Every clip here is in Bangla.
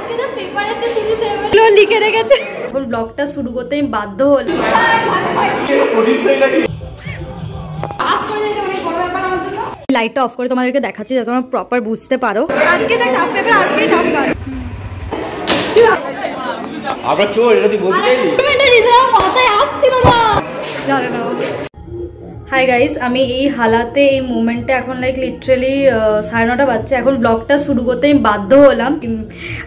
আজকে যা পেপার আছে সিসি 7 লো লিখে রেখেছে। এখন ব্লগটা শুরু করতে আমি বাধ্য হলাম। লাইটটা অফ করে তোমাদেরকে দেখাচ্ছি যাতে তোমরা প্রপার বুঝতে পারো। আজকে দেখ টাফ পেপার, আজকেই টাফ গান। আবার চোর এটা তুই বলতে চাইলি? এটা রিজার্ভ মাথায় আসছিল না। জানো না। হাই গাইস, আমি এই হালাতে এই মোমেন্টে এখন লাইক লিটারালি 9:30 বাজছে। এখন ব্লগটা শুরু করতে আমি বাধ্য হলাম।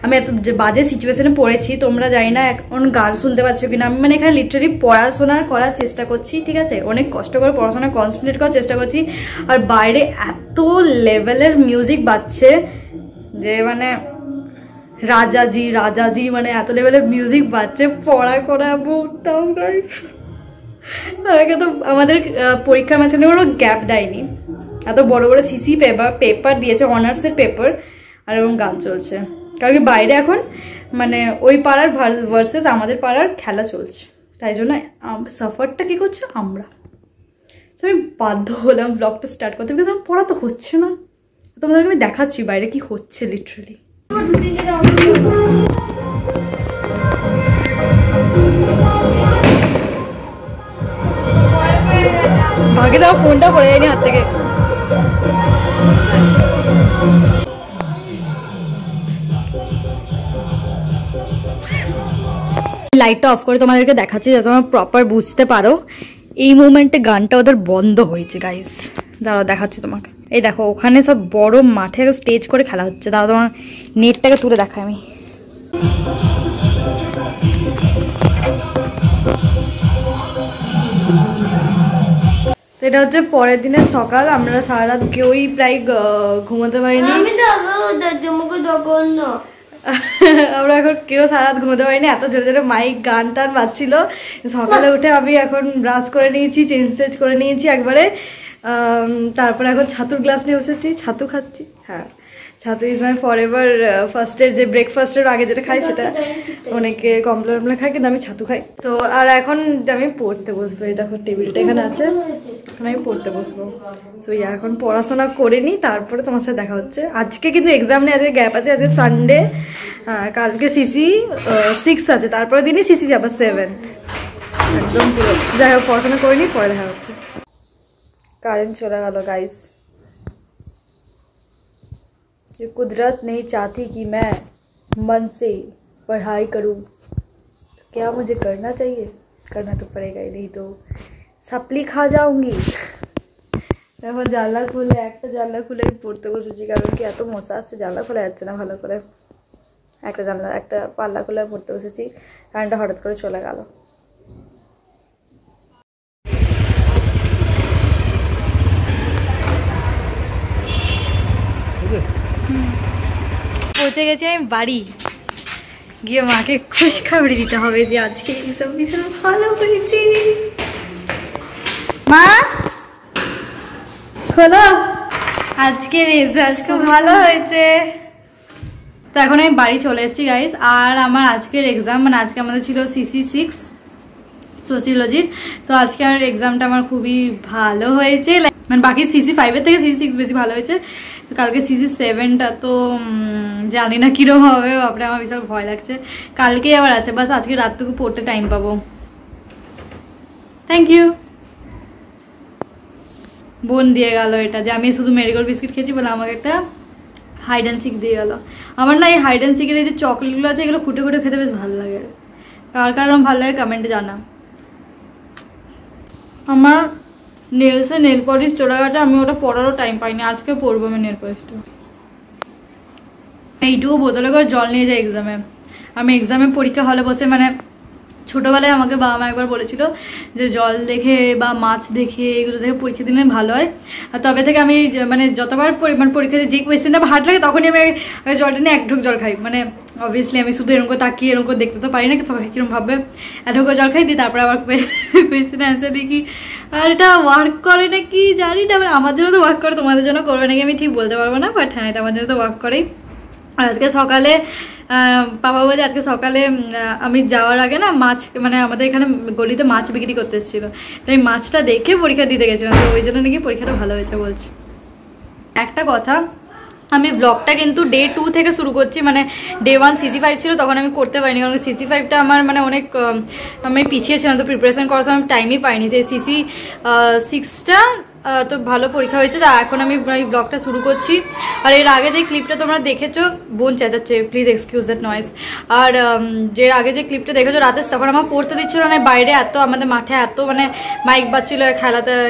আমি এত বাজে সিচুয়েশনে পড়েছি, তোমরা জানি না এখন গান শুনতে পাচ্ছ কিনা। আমি মানে এখানে লিটারালি পড়াশোনা করার চেষ্টা করছি, ঠিক আছে, অনেক কষ্ট করে পড়াশোনা কনসেন্ট্রেট করার চেষ্টা করছি। আর বাইরে এত লেভেলের মিউজিক বাজছে যে মানে রাজাজি রাজাজি মানে এত লেভেলের মিউজিক বাজছে, পড়া করা বলতাম গাইস। আগে তো আমাদের পরীক্ষার মাঝখানে কোনো গ্যাপ দেয়নি, এত বড় বড় সিসি পেপার দিয়েছে, অনার্সের পেপার, আর এবং গান চলছে। কারণ কি বাইরে এখন মানে ওই পাড়ার ভার্সেস আমাদের পাড়ার খেলা চলছে, তাই জন্য সাফারটা কী করছে আমরা। তো আমি বাধ্য হলাম ব্লগটা স্টার্ট করতে, বিকজ আমার পড়া তো হচ্ছে না। তোমাদেরকে আমি দেখাচ্ছি বাইরে কি হচ্ছে লিটারালি। ভাগে যাও, ফোনটা পড়ে যায়নি হাত থেকে। লাইটটা অফ করে তোমাদেরকে দেখাচ্ছি যাতে তোমরা প্রপার বুঝতে পারো। এই মোমেন্টে গানটা ওদের বন্ধ হয়েছে গাইস। দাঁড়াও দেখাচ্ছি তোমাকে। এই দেখো ওখানে সব বড় মাঠে স্টেজ করে খেলা হচ্ছে। দাঁড়াও তোমার নেটটাকে তুলে দেখাই আমি। এটা হচ্ছে পরের দিনের সকাল। আমরা সারা রাত কেউই প্রায় ঘুমাতে পারিনি। আমরা এখন কেউ সারা রাত ঘুমাতে পারিনি, এত জোরে জোরে মাইক গান টান বাজছিল। সকালে উঠে আমি এখন ব্রাশ করে নিয়েছি, চেঞ্জ করে নিয়েছি একবারে। তারপরে এখন ছাতুর গ্লাস নিয়ে বসেছি, ছাতু খাচ্ছি। হ্যাঁ, ছাতু ইজ মাই ফর এভার। ফার্স্টের যে ব্রেকফাস্টের আগে যেটা খাই সেটা অনেকে কমপ্লেন খায়, কিন্তু আমি ছাতু খাই। তো আর এখন আমি পড়তে বসবো। এই দেখো টেবিলটা এখানে আছে, এখন আমি পড়তে বসবো। সো এখন পড়াশোনা করে নিই, তারপরে তোমার সাথে দেখা হচ্ছে। আজকে কিন্তু এক্সাম নেই, আজকে গ্যাপ আছে, আজকে সানডে। কালকে সিসি 6 আছে, তারপরে দিনই সিসি আবার 7। একদম পুরো যাই হোক পড়াশোনা করে নিই, পরে দেখা হচ্ছে। কারেন্ট চলে গেল গাইস। ये कुदरत नहीं चाहती कि मैं मन से पढ़ाई करूं, तो क्या मुझे करना चाहिए? करना तो पड़ेगा ही, नहीं तो सप्ली खा जाऊंगी। এখন জানলা খুলে একটা জানলা খুলে পড়তে বসেছি, কারণ কি এত মশা আসছে, জানলা খোলা যাচ্ছে না ভালো করে। একটা পাল্লা খুলে পড়তে বসেছি, কারেন্টটা হঠাৎ করে চলে গেল। পৌঁছে গেছি আমি বাড়ি, গিয়ে মাকে খুশখবরি দিতে হবে যে আজকে এইসব ভীষণ ভালো হয়েছি। মা খোলো, আজকে রেজাল্ট খুব ভালো হয়েছে। তো এখন আমি বাড়ি চলে এসেছি গাইস। আর আমার আজকের এক্সাম, মানে আজকে আমাদের ছিল সিসি 6 সোশিওলজির। তো আজকে আর এক্সামটা আমার খুবই ভালো হয়েছে, মানে বাকি সিসি 5-এর থেকে সিসি 6 বেশি ভালো হয়েছে। তো কালকে সিসি 7টা তো জানি না কীরকম হবে, বাপরে আমার বিশাল ভয় লাগছে। কালকেই আবার আছে, বাস আজকে রাতটুকু পড়তে টাইম পাবো। Thank you. বোন দিয়ে গেল এটা, যে আমি শুধু মেরিগোল্ড বিস্কিট খেয়েছি বলে আমাকে একটা হাইড অ্যান্ড সিক দিয়ে গেল। আমার না এই হাইড অ্যান্ড সিকের এই যে চকলেটগুলো আছে, এগুলো খুঁটে খুঁটে খেতে বেশ ভালো লাগে। কার কারণ ভালো লাগে কমেন্টে জানা। আমার নেলসে নেল পলিশ চলে গেছে, আমি ওটা পরারও টাইম পাইনি। আজকে পরবো আমি নেল পলিশটা। এইটুকু বোতলে করে জল নিয়ে যাই এক্সামে। আমি এক্সামে পরীক্ষা হলে বসে, মানে ছোটোবেলায় আমাকে বাবা মা একবার বলেছিল যে জল দেখে বা মাছ দেখে এগুলো দেখে পরীক্ষা দিলে ভালো হয়। আর তবে থেকে আমি মানে যতবার মানে পরীক্ষাতে যে কোয়েশ্চেনটা হার্ড লাগে তখনই আমি জলটা নিয়ে এক ঢোক জল খাই। মানে অবভিয়াসলি আমি শুধু এরকম তাকিয়ে এরকম দেখতে তো পারি না, সবাই কীরকম ভাববে। এক ঢোক জল খাই, দিই তারপরে আবার কোয়েশ্চেনের অ্যান্সার দেখি। আর এটা ওয়ার্ক করে নাকি জানি না, মানে আমার জন্য তো ওয়ার্ক করে, তোমাদের জন্য করবে নাকি আমি ঠিক বলতে পারবো না, বাট হ্যাঁ এটা আমার জন্য তো ওয়ার্ক করেই। আর আজকে সকালে বাবা বলে আজকে সকালে আমি যাওয়ার আগে না মাছ, মানে আমাদের এখানে গলিতে মাছ বিক্রি করতে এসেছিলো, তো আমি মাছটা দেখে পরীক্ষা দিতে গেছিলাম। তো ওই জন্য নাকি পরীক্ষাটা ভালো হয়েছে বলছি। একটা কথা, আমি ব্লগটা কিন্তু ডে 2 থেকে শুরু করছি, মানে ডে 1 CC5 ছিল তখন আমি করতে পারিনি, কারণ CC5টা আমার মানে অনেক আমি পিছিয়ে ছিলাম, তো প্রিপারেশন করার সময় আমি টাইমই পাইনি। যে CC6টা তো ভালো পরীক্ষা হয়েছে, তা এখন আমি এই ব্লগটা শুরু করছি। আর এর আগে যে ক্লিপটা তোমরা দেখেছো, বোন চেঁচাচ্ছে, প্লিজ এক্সকিউজ দ্যাট নয়েজ। আর এর আগে যে ক্লিপটা দেখেছো রাতে, তখন আমার পড়তে দিচ্ছিল না, বাইরে এত আমাদের মাঠে এত মানে মাইক বাজছিল,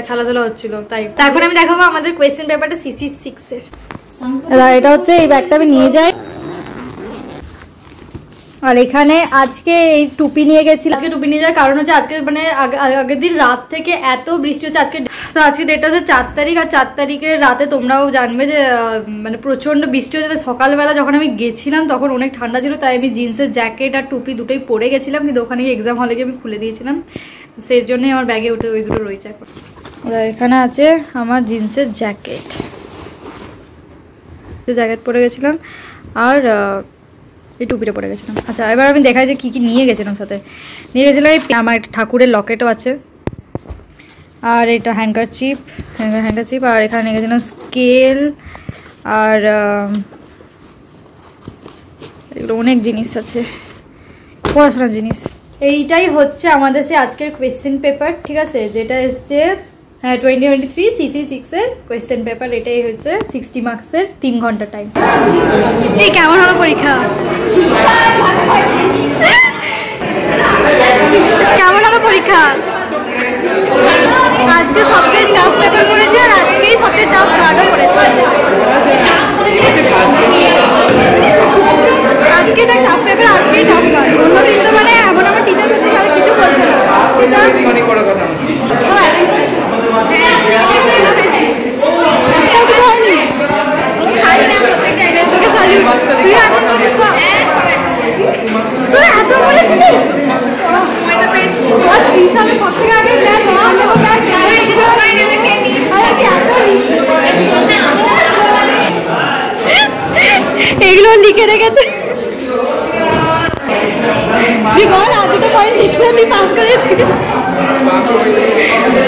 খেলাধুলা হচ্ছিল, তাই এখন আমি দেখাবো আমাদের কোয়েশ্চেন পেপারটা CC6-এর। এটা হচ্ছে এই ব্যাগটা আমি নিয়ে যাই, আর এখানে আজকে এই টুপি নিয়ে গেছিলাম। আজকে টুপি নিয়ে যাওয়ার কারণ হচ্ছে আজকে মানে আগের দিন রাত থেকে এত বৃষ্টি হচ্ছে। আজকে ডেটটা হচ্ছে 4 তারিখ, আর 4 তারিখের রাতে তোমরাও জানবে যে মানে প্রচণ্ড বৃষ্টি হচ্ছে। সকালবেলা যখন আমি গেছিলাম তখন অনেক ঠান্ডা ছিল, তাই আমি জিন্সের জ্যাকেট আর টুপি দুটোই পরে গেছিলাম, কিন্তু ওখানে এক্সাম হলে গিয়ে আমি খুলে দিয়েছিলাম, সেই জন্যই আমার ব্যাগে উঠে ওই দুটো রয়েছে এখন। এখানে আছে আমার জিন্সের জ্যাকেট পরে গেছিলাম, আর এই টুপিটা পরে গেছিলাম। আচ্ছা, এবার আমি দেখাই যে কী কী নিয়ে গেছিলাম। সাথে নিয়ে গেছিলাম আমার একটা ঠাকুরের লকেটও আছে, আর এটা হ্যান্ডকারচিপ, আর এখানে নিয়ে গেছিলাম স্কেল, আর এগুলো অনেক জিনিস আছে, পড়াশোনার জিনিস। এইটাই হচ্ছে আমাদের সে আজকের কোয়েশ্চেন পেপার, ঠিক আছে, যেটা এসছে 2023 CC6-এর কোয়েশ্চেন পেপার। এটাই হচ্ছে 60 মার্কসের, 3 ঘন্টা টাইম। এই কেমন হলো পরীক্ষা? কেমন হলো পরীক্ষা? আজকে সবচেয়ে টাফ পেপার পড়েছে, আর আজকেই সবচেয়ে টাফ গার্ডও পড়েছে। আজকে তার টাফ পেপার, আজকেই টাফ গার্ড। অন্যদিন তো মানে এমন আমার টিচার বলছে আর কিছু বলছে না। এগুলো লিখে রেখেছে, বল আর দুটো পয়েন্ট লিখলে তুই পাস করে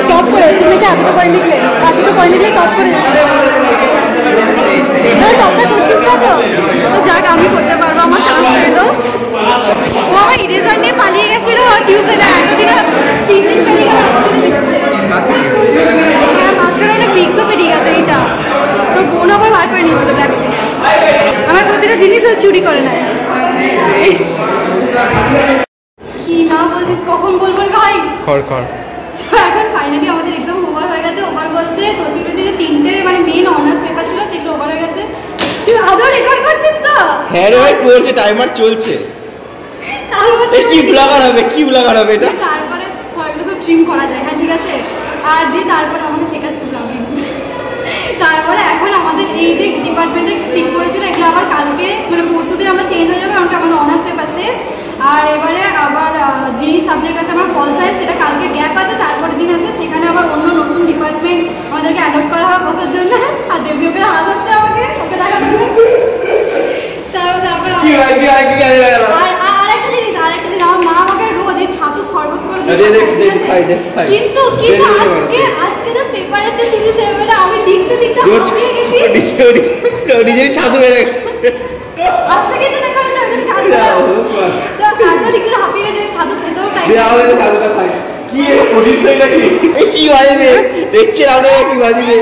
টপ করে, তুমি কি আর দুটো পয়েন্ট লিখলে, আর দুটো পয়েন্ট লিখলে টপ করে যাবে। টপটা করছিস না তো যাক, আমি করতে পারবো, আমার চান্স পেলো। ও আমার ইরেজার নিয়ে পালিয়ে গেছিল টিউশনে, এতদিনে 3 দিন পেরিয়ে গেল, মাঝখানে অনেক উইকসও পেরিয়ে গেছে। এইটা তো বোন আবার বার করে নিয়েছিল ব্যাগ থেকে, আমার প্রতিটা জিনিসও চুরি করে নেয়। কি না বলছিস, কখন বলবো ভাই? এখন ফাইনালি আমাদের এক্সাম ওভার হয়ে গেছে। ওভার বলতে সোশিওলজি যে 3টে মানে মেইন অনার্স পেপার ছিল সেগুলো ওভার হয়ে গেছে। তুই আদৌ রেকর্ড করছিস তো? হ্যাঁ রে ভাই, করছে, টাইমার চলছে। কি ব্লগার হবে এটা? তারপরে সবগুলো সব ট্রিম করা যায়, হ্যাঁ ঠিক আছে। আর দিয়ে তারপরে আমাকে শেখাচ্ছে ব্লগিং। তারপরে এখন আমাদের এই যে ডিপার্টমেন্টে সিট করেছিল, এগুলো আবার কালকে মানে পরশু দিন আমরা চেঞ্জ হয়ে যাবে, কারণ আমাদের অনার্স পেপার শেষ। আর এবারে আবার যেই সাবজেক্ট আছে আমার পল সায়েন্স, সেটা কালকে গ্যাপ আছে, তারপরের দিন আছে, সেখানে আবার অন্য নতুন ডিপার্টমেন্ট আমাদেরকে অ্যাডপ্ট করা হবে বসার জন্য। আর দেবীকে হাত হচ্ছে আমাকে, ওকে দেখা দেবে। তারপরে আরেকটা জিনিস আমার মা আমাকে রোজ এই ছাতু শরবত করে দিচ্ছে, কিন্তু আজকে যে পেপার আছে CC7 আমি লিখতে হাঁপিয়ে গেছি, নিজের ছাতু হয়ে গেছে। আজকে কিন্তু না করে যাবে তো লিখতে হাঁপিয়ে গেছে, ছাতু খেতেও টাইম কি পরিচয়টা কি বাজবে দেখছেন আপনারা, কি বাজবে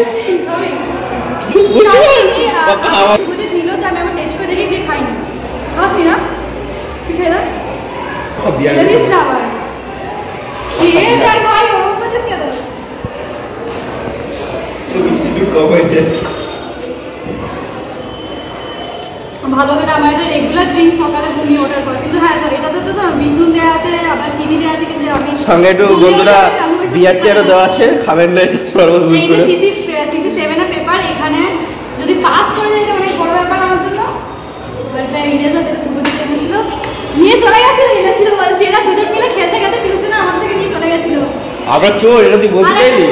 বুঝে দিল যে আমি আমার টেস্ট করে দেখি দিয়ে খাইনি। খাসি না তুই খেয়ে না দিস না আবার খেয়ে দেখ ভাই, ওরকম করছিস কেন? ভালো করে আমার এটা রেগুলার ড্রিঙ্ক সকালে ঘুমিয়ে ওঠার পর। কিন্তু হ্যাঁ স্যার, এটাতে তো বিট নুন দেওয়া আছে, আবার চিনি দেওয়া আছে, কিন্তু আমি সঙ্গে একটু বন্ধুরা বিয়ার টিয়ারও দেওয়া আছে, খাবেন না শরবত বুঝ করে। CC7 এর পেপার এখানে যদি পাস করে যায় এটা অনেক বড় ব্যাপার আমার জন্য। এটা ইরেজার যেটা সুবজিৎ এনেছিল নিয়ে চলে গেছিল, এটা ছিল বলছে এরা দুজন মিলে খেলতে খেলতে টিউশনে আমার থেকে নিয়ে চলে গেছিল। আবার চোর, এটা তুই বলতে চাইলি?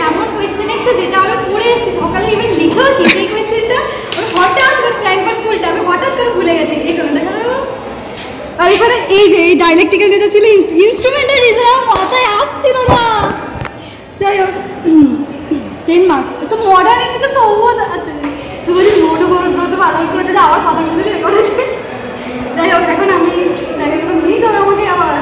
এমন কোয়েশ্চেন এসেছে যেটা আমি পড়ে এসেছি, সকালে ইভেন লিখেওছি সেই কোয়েশ্চেনটা, আমি হঠাৎ করে ফ্র্যাঙ্কফার্ট স্কুলটা আমি হঠাৎ করে ভুলে গেছি। এই কারণে দেখা গেল। আর এখানে এই যে এই ডায়ালেকটিক্যাল যেটা ছিল, ইনস্ট্রুমেন্টাল রিজন আমার মাথায় আসছিল না। যাই হোক 10 মার্কস তো মডার্নিটিতে তো শুভজিৎ মৌনব্রত পালন করতে আবার কথাগুলো রেকর্ড হচ্ছে। যাই হোক এখন আমি নিয়ে তবে আমাকে আবার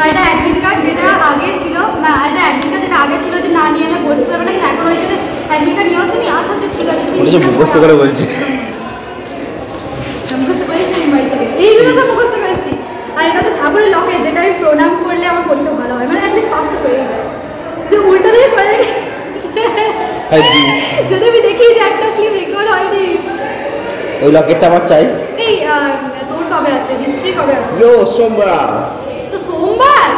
আর একটা অ্যাডমিট কার্ড যেটা আগে ছিল না, একটা অ্যাডমিট কার্ড যেটা আগে ছিল যে না নিয়ে এলে বসতে পারবে না, কিন্তু এখন হয়েছে যে অ্যাডমিট কার্ড নিয়ে আসেনি। আচ্ছা আচ্ছা ঠিক আছে তুমি মুখস্থ করে বলছি, মুখস্থ করেছি বাড়ি থেকে, এইগুলো সব মুখস্থ করেছি। আর এটা হচ্ছে ঠাকুরের লকেট, যেটা আমি প্রণাম করলে আমার পরীক্ষা ভালো হয়, মানে অ্যাটলিস্ট পাস তো হয়ে যায়। যে উল্টা দিয়ে করে যদি আমি দেখি যে একটা ক্লিপ রেকর্ড হয়নি। ওই লকেটটা আমার চাই। এই তোর কবে আছে হিস্ট্রি, কবে আছে? সোমবার। তো সোমবার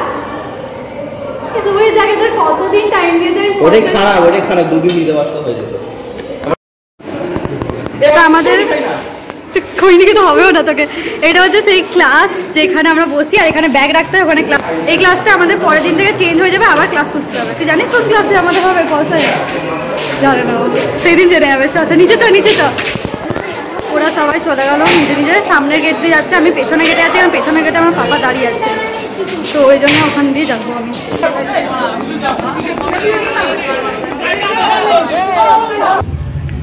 সুবই দেখে তোর কতদিন টাইম দিয়েছে আমি ওটাই খারাপ 2 দিন দিতে পারতো হয়ে যেত। আমাদের কইনিকে তো হবেও না তোকে। এটা হচ্ছে সেই ক্লাস যেখানে আমরা বসি আর এখানে ব্যাগ রাখতে হয় ওখানে ক্লাস। এই ক্লাসটা আমাদের পরের দিন থেকে চেঞ্জ হয়ে যাবে, আবার ক্লাস খুঁজতে হবে। তুই জানিস কোন ক্লাসে আমাদের হবে? পয়সা জানে না, সেই দিন জেনে যাবে। আচ্ছা নিচে চ। ওরা সবাই চলে গেল নিজে সামনের গেট দিয়ে যাচ্ছে, আমি পেছনে গেটে আছি, কারণ পেছনের গেটে আমার পাপা দাঁড়িয়ে আছে, তো ওই জন্য ওখান দিয়ে যাবো আমি।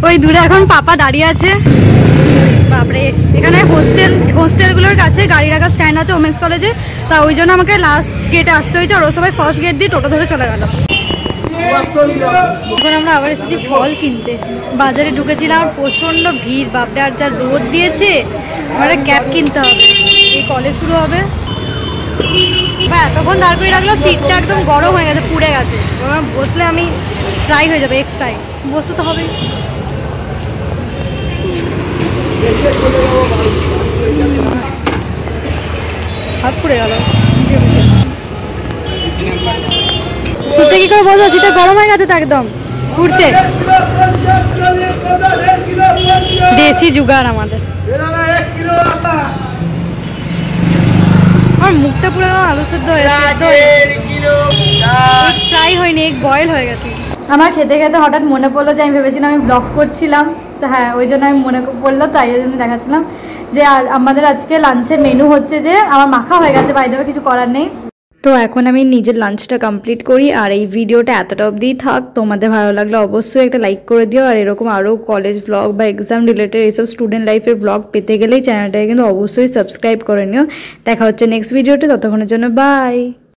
ওই দূরে এখন পাপা দাঁড়িয়ে আছে। বাপরে, এখানে হোস্টেলগুলোর কাছে গাড়ি রাখার স্ট্যান্ড আছে ওমেন্স কলেজে, তা ওই জন্য আমাকে লাস্ট গেটে আসতে হয়েছে। আর ও সবাই ফার্স্ট গেট দিয়ে টোটো ধরে চলে গেল। এখন আমরা আবার এসেছি ফল কিনতে। বাজারে ঢুকেছিলাম, প্রচণ্ড ভিড় বাপরে, আর যা রোদ দিয়েছে আমার ক্যাব কিনতে হবে, এই কলেজ শুরু হবে। এতক্ষণ দাঁড় করে রাখলো, সিটটা একদম গরম হয়ে গেছে, পুড়ে গেছে। বসলে আমি ফ্রাই হয়ে যাবে, একটাই বসতে তো হবেই। হাত পুড়ে গেল। সিটটা কি করে বসবো? সিটটা গরম হয়ে গেছে তো, একদম পুড়ছে। দেশি জুগাড় আমাদের। আমার মুখটা পুরো আলু সেদ্ধ হয়েছে, ফ্রাই হয়নি, এক বয়েল হয়ে গেছে। আমার খেতে খেতে হঠাৎ মনে পড়লো যে আমি ভেবেছিলাম আমি ব্লগ করছিলাম, তো হ্যাঁ ওই জন্য আমি মনে পড়লো, তাই জন্য দেখাচ্ছিলাম যে আমাদের আজকে লাঞ্চের মেনু হচ্ছে যে আমার মাখা হয়ে গেছে, বাইরে কিছু করার নেই। তো এখন আমি নিজের লাঞ্চটা কমপ্লিট করি, আর এই ভিডিওটা এতটা অবধিই থাক। তোমাদের ভালো লাগলে অবশ্যই একটা লাইক করে দিও, আর এরকম আরও কলেজ ব্লগ বা এক্সাম রিলেটেড এইসব স্টুডেন্ট লাইফের ব্লগ পেতে গেলেই চ্যানেলটাকে কিন্তু অবশ্যই সাবস্ক্রাইব করে নিও। দেখা হচ্ছে নেক্সট ভিডিওতে, ততক্ষণের জন্য বাই।